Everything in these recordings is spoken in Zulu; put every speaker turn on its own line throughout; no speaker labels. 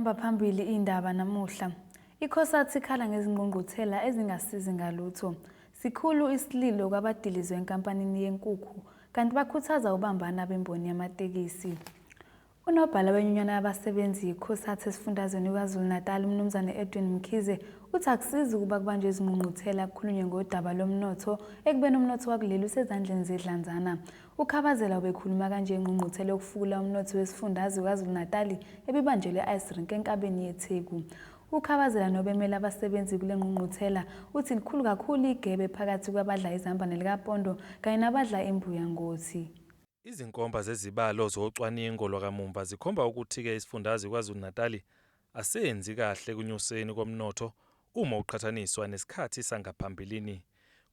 Sihamba phambili indaba namuhla. ICOSATU ikhala ngezingqungquthela ezingasizi ngalutho. Sikhulu isililo kwabadilizwe enkampanini yenkukhu kanti bakhuthaza ubambana bemboni yamatekisi. Unobhala wenyunyana yabasebenzi iCOSATU esifundazweni KwaZulu-Natal uMnumzane Edwin Mkhize uthi akusizi ukuba kubanjwe izingqungquthela kukhulunywe ngodaba lomnotho ekubeni umnotho wakuleli usezandleni zedlanzana. UKhabazela ubekhuluma kanje ingqungquthela yokufukula umnotho wesifundazwe KwaZulu-Natal ebibanjelwe e-Ice-Rink enkabeni yeTheku. UKhabazela nobemela abasebenzi kule ngqungquthela uthi likhulu kakhulu igebe phakathi kwabadla izambane likaPondo kanye nabadla imbuya ngothi.
Izinkomba zezibalo zocwaningo lwakamumva zikhomba ukuthi-ke isifundazwe KwaZulu-Natal asenzi kahle kunyuseni komnotho uma uqhathaniswa nesikhathi sangaphambilini.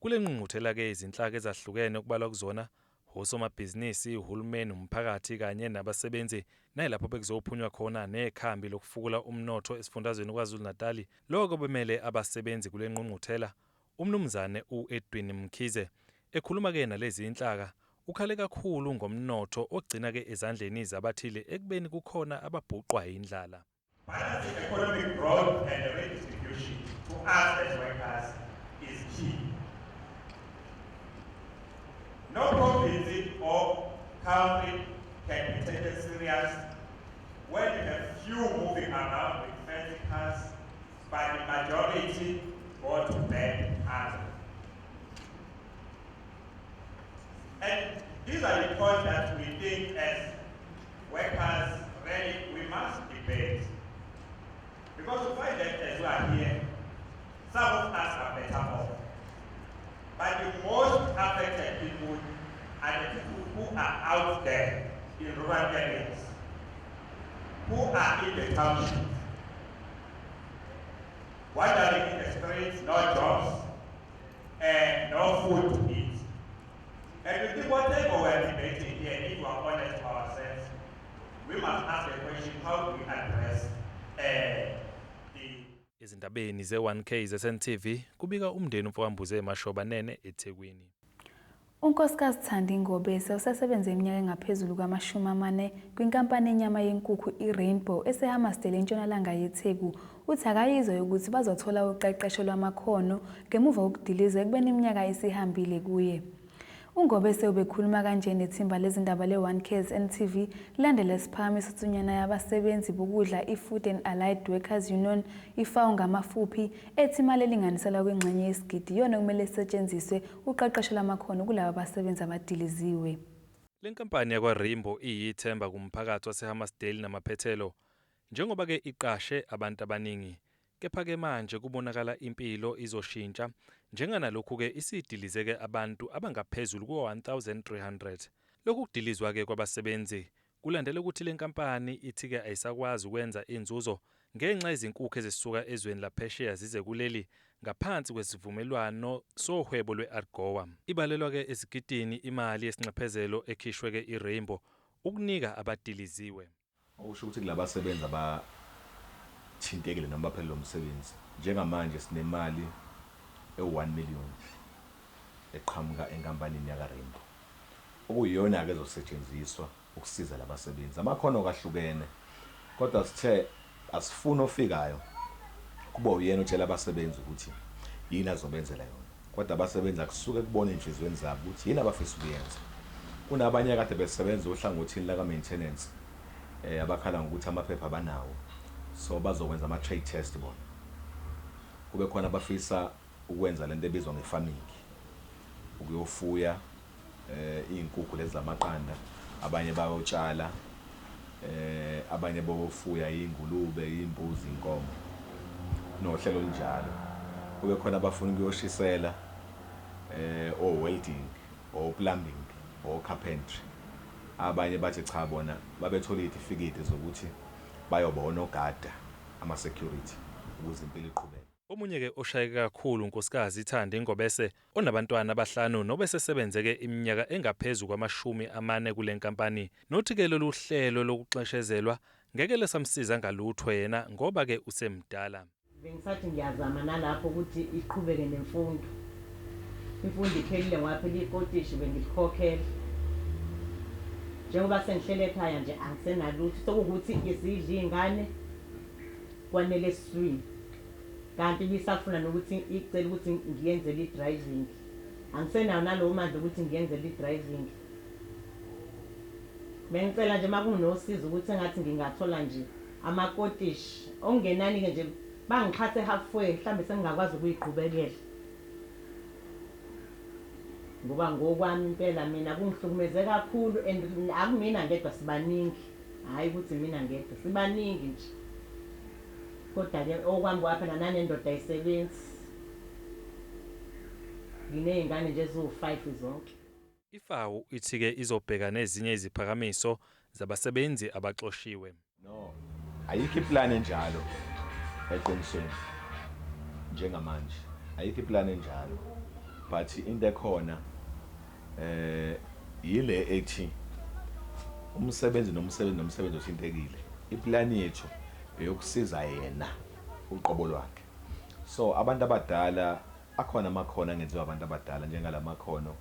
Kule ngqungquthela-ke izinhlaka ezahlukene okubalwa kuzona osomabhizinisi, uhulumeni, umphakathi kanye nabasebenzi nayilapho bekuzophunywa khona nekhambi lokufukula umnotho esifundazweni KwaZulu-Natal. Lokho bemele abasebenzi kule ngqungquthela uMnumzane uEdwin Mkhize ekhuluma-ke nalezi inhlaka ukhale kakhulu ngomnotho ogcina-ke ezandleni zabathile ekubeni kukhona ababhuqwa indlala.
Balancing economic growth and redistribution to us as workers is key. No province or country can be taken serious when you have few moving around with fancy cars, but the majority go to bed hungry. And these are the points that we think as workers really we must debate. Because we find that as we are here, some of us are better off. But the most affected people are the people who are out there in rural areas, who are in the townships, wandering in the streets, no jobs, and no food to eat. And we think whatever we are debating here, if we are honest to ourselves, we must ask the question, how do we address
Izindabeni ze-1K ze-SNTV kubika umndeni umfowambuze eMashoba Nene eThekwini.
uNkosikazi Thandi Ngobese usesebenze iminyaka engaphezulu kwama-40 kwinkampani yenyama yenkukhu iRainbow eseHammersdale entshonalanga yeTheku. Uthi akayizwa ukuthi bazothola uqeqesho lwamakhono ngemuva kokudiliza ekubeni iminyaka isihambile kuye. uNgobese ubekhuluma kanje nethimba lezindaba le-1K ze-SNTV kulandela isiphakamiso sethunyana yabasebenzi bokudla iFood and Allied Workers Union iFAO ngamafuphi ethi imali elinganiselwa kwingxenye yesigidi yona kumele isetshenziswe uqeqesho lamakhono kulabo abasebenzi abadiliziwe.
Le nkampani yakwa-Rainbow iyithemba kumphakathi waseHammersdale namaphethelo njengoba-ke iqashe abantu abaningi. Kepha-ke manje kubonakala impilo izoshintsha njenganalokhu-ke isidilize-ke abantu abangaphezulu ku-1300. Lokhu kudilizwa-ke kwabasebenzi kulandela ukuthi le nkampani ithi-ke ayisakwazi ukwenza inzuzo ngenxa yezinkukhu ezisuka ezweni laphesheya zize kuleli ngaphansi kwesivumelwano sohwebo lwe-AGOA. Ibalelwa-ke esigidini imali yesinxephezelo ekhishwe-ke iRainbow ukunika abadiliziwe.
Okusho ukuthi kulabasebenzi thintekile noma baphelele umsebenzi. Njengamanje sinemali e1 million eqhamuka enkampanini yakaRainbow. Okuyiyona ke ezosetshenziswa ukusiza labasebenzi. Amakhono kahlukene. Kodwa sithe asifuna ofikayo kuba uyena utshela abasebenzi ukuthi yini azobenzela yona. Kodwa abasebenzi akusuke kubona inhlizweni zabo ukuthi yini abafisa ukuyenza. Kunabanye kade besebenza ohlangothini la maintenance abakhala ngokuthi amaphepha abanawo. So bazokwenza ama-trade test bona. Kube khona abafisa ukwenza lento ebizwa nge-farming. Ukuyofuya izinkukhu lezi zamaqanda, abanye bayotshala, abanye bayofuya izingulube, izimbuzi, inkomo. Nohlelo linjalo. Kube khona abafuna ukuyoshisela welding, plumbing, carpentry. Abanye bathi cha bona babethola izitifiketi zokuthi bayobona ogada ama-security ukuze impilo iqhubeke.
Omunye-ke oshayeke kakhulu unkosikazi Thandi Ngobese onabantwana abahlanu nobesesebenzeke iminyaka engaphezu kwama-40 kule nkampani. Nothi-ke lolu hlelo lokuxeshezelwa ngeke lesamsiza ngalutho yena ngoba-ke usemdala.
Bengisathi ngiyazama nalapho ukuthi iqhubeke nemfundo. Imfundo iphelile ngaphela ikotishi bengilikhokhela. Njengoba sengihlele ekhaya nje angisenalutho sokuthi isidla izingane kwanele esiswini kanti bisafuna nokuthi icela ukuthi ngiyenzele i-driving angisenayo nalowo mandla ukuthi ngiyenzele i-driving bengicela nje makunosizo ukuthi engathi ngingathola nje amakotishi ongenani-ke nje bangixhathe halfway mhlawumbe sengingakwazi ukuyiqhubekela ngoba ngokwami impela mina kungihlukumeze kakhulu and akumina ngedwa sibaningi hayi ukuthi mina ngedwa sibaningi nje kodwa-ke okwami kwapha nanendoda ayisebenzi nginey'ngane nje eziwu-5 zonke.
IFAO ithi-ke izobheka nezinye iziphakamiso zabasebenzi abaxoshiwe.
No, ayikho iplan enjalo eqinisweni njengamanje. Ayikho iplan enjalo. But into ekhona yile ethi umsebenzi nomsebenzi othintekile. Iplan yethu eyokusiza yena uqobo lwakhe. So abantu abadala akhona amakhono angenziwa abantu abadala njengalamakhono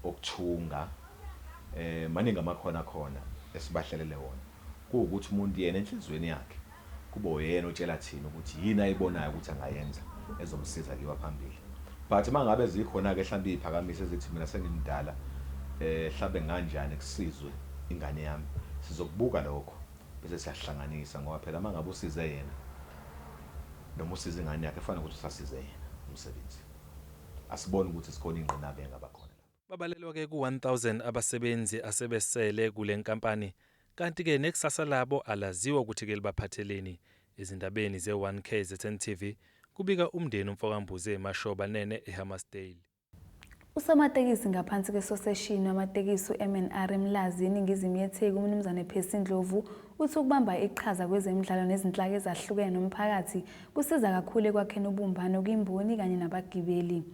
okuthunga maningi amakhono akhona esibahlelele wona kuwukuthi umuntu yena enhlizweni yakhe kube uyena otshela thina ukuthi yini ayibonayo ukuthi angayenza ezomsiza kiwa phambili. But mangabe zikhona ke mhlawumbe iziphakamiso ezithi mina sengimdala mhlawumbe kanjani kusizwe ingane yami sizokubuka lokho bese siyahlanganisa ngoba phela mangabe usize yena noma usize ingane yakhe efana ukuthi usasize yena umsebenzi asibone ukuthi sikhona ingqinabe engaba khona lapha.
Babalelwa ke ku-1000 abasebenzi asebesele kule nkampani kanti-ke nekusasa labo alaziwa ukuthi-ke libaphatheleni. Ezindabeni ze-1K ze-10TV kubika umndeni umfokambuzi eMashoba Nene eHammersdale.
Usomatekisi ngaphansi kwesoseshini wamatekisi u-MNR eMlazi eningizimu yeTheku uMnumzane Percy Ndlovu uthi ukubamba iqhaza kwezemidlalo nezinhlaka ezahlukene nomphakathi kusiza kakhulu ekwakheni ubumbano kwimboni kanye nabagibeli.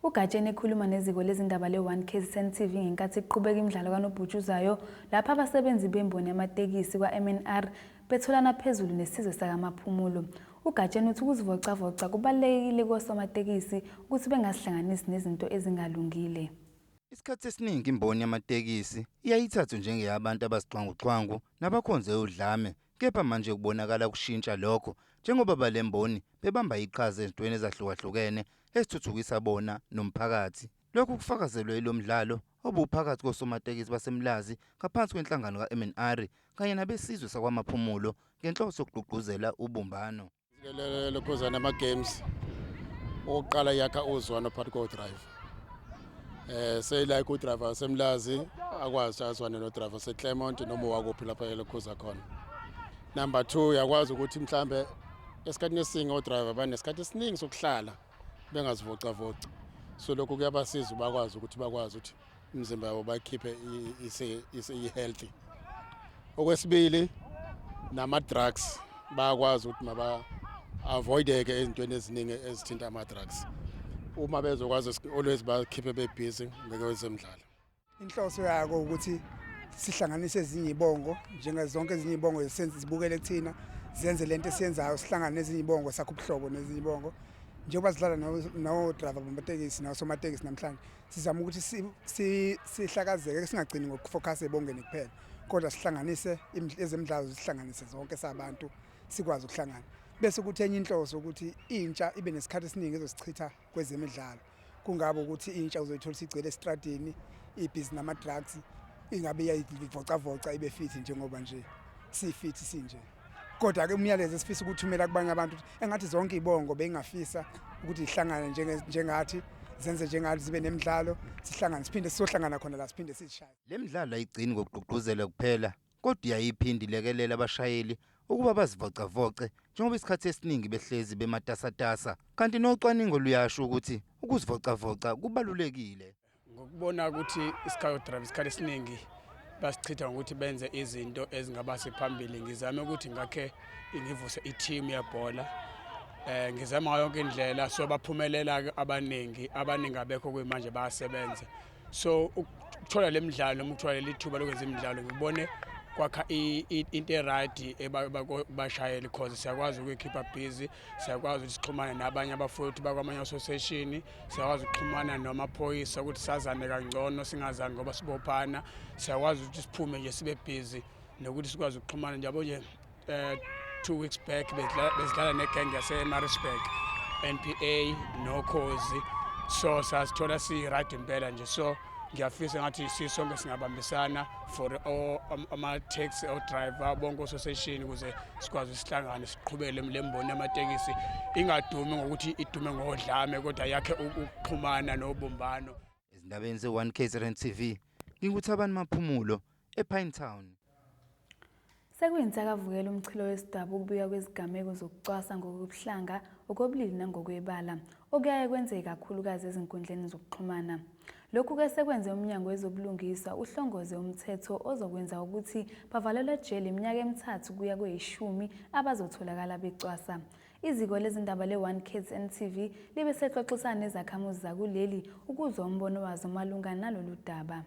Ugatsheni ekhuluma neziko lezindaba le-1K ze-10TV ngenkathi iqhubeka imidlalo kanobhutshuzayo lapha abasebenzi bemboni yamatekisi kwa-MNR betholana phezulu nesizwe sakamaphumulo. Ugatsheni uthi ukuzivocavoca kubalulekile kosomatekisi ukuthi bengasihlanganisi nezinto ezingalungile.
Isikhathi esiningi imboni yamatekisi iyayithatha njengeyabantu abasixhwanguxhwangu nabakhonze udlame kepha manje kubonakala kushintsha lokho njengoba balemboni bebamba iqhaza ezintweni ezahlukahlukene esithuthukisa bona nomphakathi. Lokhu kufakazelwe ilo mdlalo obuphakathi kosomatekisi baseMlazi ngaphansi kwenhlangano ka-MNR kanye nabesizwe sakwamaphumulo ngenhloso yokugqugquzela ubumbano.
Lokhuzana ama-games oqala yakha uzwana phakathi ko-drive. Seyilike udriver waseMlazi akwazi azwane nodriver waseClermont noma wakuphi lapha elokhuza khona. Number 2 yakwazi ukuthi mhlambe esikhathini esiningi odriver banesikhathi esiningi sokuhlala bengazivocavoci. So lokho kuyabasiza bakwazi ukuthi umzimba wabo bakhiphe i-healthy. Okwesibili nama-drugs bakwazi ukuthi maba avoideke ezintweni eziningi ezithinta ama-drugs. Uma bezokwazi always bakhiphe bebhizi ngokwezemidlalo.
Inhloso yako ukuthi sihlanganise ezinye ibongo njengazonke ezinye ibongo zibukele kuthina zenze lento esiyenzayo sihlangane nezinye ibongo sakho ubuhlobo nezinye ibongo njengoba sidlala no-driver bamatekisi nasomatekisi namhlanje sizama ukuthi sihlakazeke singagcini ngokufocus ebongeni kuphela kodwa sihlanganise ezemidlalo zihlanganise zonke sabantu sikwazi ukuhlangana bese ukuthi enye inhloso ukuthi intsha ibe nesikhathi esiningi ezosichitha kwezemidlalo kungabe ukuthi intsha uzoyithola sigcwele estradini ibhizi nama-drugs ingabe iyayivocavoca ibe fit njengoba nje sifit sinje. Kodwa-ke umyalezo esifisa ukuthumela kubanye abantu engathi zonke ibongo bengafisa ukuthi ihlangane njengathi zenze njengathi zibe nemidlalo sihlangane siphinde sizohlangana khona la siphinde sishaye.
Le midlalo ayigcini ngokugqugquzela kuphela kodwa iyayiphindi ilekelela abashayeli ukuba bazivocavoce njengoba isikhathi esiningi behlezi bematasatasa kanti nocwaningo luyasho ukuthi ukuzivocavoca kubalulekile.
Ngokubona ukuthi isikhathi esiningi basichitha ngokuthi benze izinto ezingabase phambili ngizame ukuthi ngakhe ngivuse i-team yebhola ngizama yonke indlela so baphumelela abaningi abekho kwemanje bayasebenza so ukuthola le midlalo noma ukuthola lithuba lokwenza imidlalo ngibone kwakha into right ebashayeli because siyakwazi ukuyikhipha busy siyakwazi ukuthi sixhumane nabanye abafuthi bakwamanye association siyakwazi ukuxhumana namaphoyisa ukuthi sazane kangcono singazani ngoba sibophana siyakwazi ukuthi siphume nje sibe busy nokuthi sikwazi ukuxhumana njalo nje 2 weeks back bezidlala negenge yase-Maritzburg, NPA noKhozi, so sasithola si-right impela nje. So ngiyafisa ngathi sisonke singabambisana for ama-taxi o-driver bonke ososeshini ukuze sikwazi isihlangane siqhubele le mboni yamatekisi ingadumi ngokuthi idume ngodlame kodwa yakhe ukuxhumana nobumbano.
Ezindabeni ze-1 KZN TV nginguthabani Maphumulo ePinetown.
Sekuyintsakavukela umchilo wesidaba ukubika kwezigameko zokucwasa ngokubuhlanga, okobulili nangokwebala okuyaye kwenzeka kakhulukazi ezinkundleni zokuxhumana. Lokhu ke sekwenze umnyango wezobulungiswa uhlongoze umthetho ozokwenza ukuthi bavalelwe ejele iminyaka emithathu kuya kwe-10 abazotholakala becwasa. Iziko lezindaba le-1 KZN TV libe sexoxisana nezakhamuzi zakuleli ukuzwa umbono wazo malungana nalolu daba.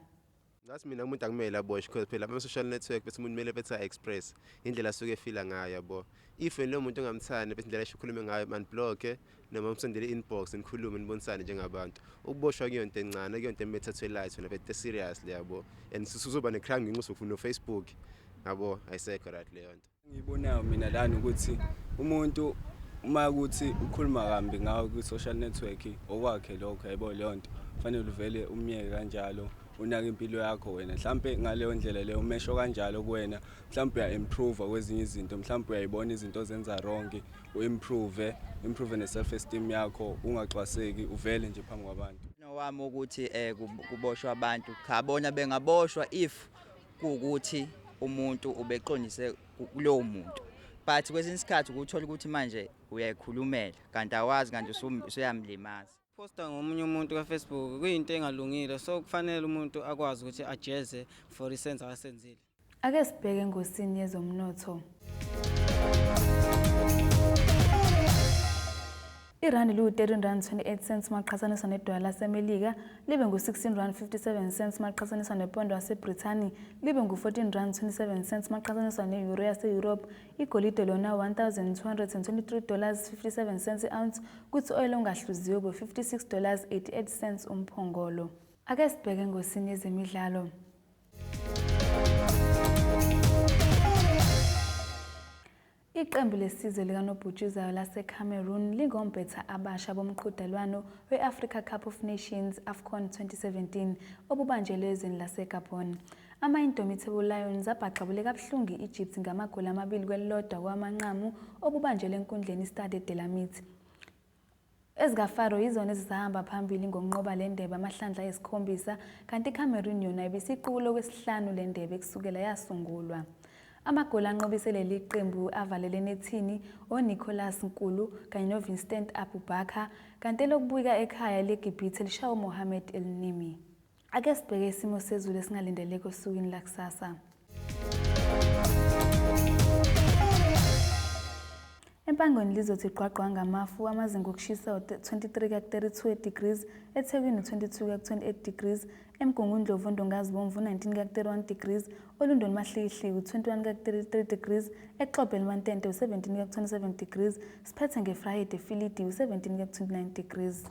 Ngathi mina umuntu akumele aboshwe because phela ama-social network bese umuntu kumele betha express indlela asuke efila ngayo yabo. If lo muntu ongamthandi bese indlela eshukhulume ngayo man block noma umsendele inbox nikhulume nibonisane njengabantu. Ukuboshwa kuyonto encane kuyonto emethathwe light wena bethe seriously yabo. And susuzoba necrime nginqusuku no Facebook yabo ayisekho right leyo nto.
Ngibonayo mina lana ukuthi umuntu uma ukuthi ukhuluma kambi ngawo ku-social network okwakhe lokho yabo leyo nto fanele uvele umyeke kanjalo. Unaka impilo yakho wena mhlambe ngaleyo ndlela leyo umesho kanjalo kuwena mhlambe uya-improve kwezinye izinto mhlambe uyayibona izinto ozenza wrong u-improve ne-self esteem yakho ungaxwaseki uvele nje phambi kwabantu.
Nowami ukuthi kuboshwa abantu khabona bengaboshwa if kuukuthi umuntu ubeqondise kulowo muntu, but kwesinye isikhathi ukuthola ukuthi manje uyayikhulumela kanti awazi kanti usuyamlimaza.
Posta ngomunye umuntu kaFacebook kuyinto engalungile, so kufanele umuntu akwazi ukuthi ajeze for isenzo asenzile.
Ake sibheke engosini yezomnotho. Irandi lu-13.28 maqhathaniswa nedola laseMelika libe ngu-16.57 maqhathaniswa nepondo yaseBrithani libe ngu-14.27 maqhathaniswa ne-euro yase-Europe. Igolide lona $1,223.57 i-ounce kuthi oil ongahluziwe $56.88 umphongolo. Ake sibheke engosini yezemidlalo. Iqembu lesizwe likanobhutshuzwayo laseCameroon lingompetha abasha bomqhudelwano we-Africa Cup of Nations AFCON 2017 obubanjelwe ezweni laseGabon. Ama-Indomitable Lions abhaqabule kabuhlungu i-Egypt ngamagoli 2-1 kwamanqamu obubanjelwe enkundleni iStade de la Mite. EzikaFaro yizona ezisahamba phambili ngonqoba le ndebe amahlandla ayisi-7 kanti iCameroon yona ibisiqulo kwesihlanu le ndebe kusukela yasungulwa. Amagoli anqobise leli qembu avalele nethini oNicholas Nkulu kanye noVincent Abubakar kanti elokubuyika ekhaya leGibhithe lishawa uMohamed El-Nimi. Ake sibheke isimo sezulu esingalindeleke osukwini lakusasa. Empangweni lizothi qwaqwa ngamafu amazinga okushisa 23 degrees, eThekwini 22 degrees, eMgungundlovu Ndongazibomvu 19 degrees, Olundoni Mahliihli 21 degrees, eXhobheni Mantente 17 degrees, siphethe ngeFriday Filidi 17 29 degrees.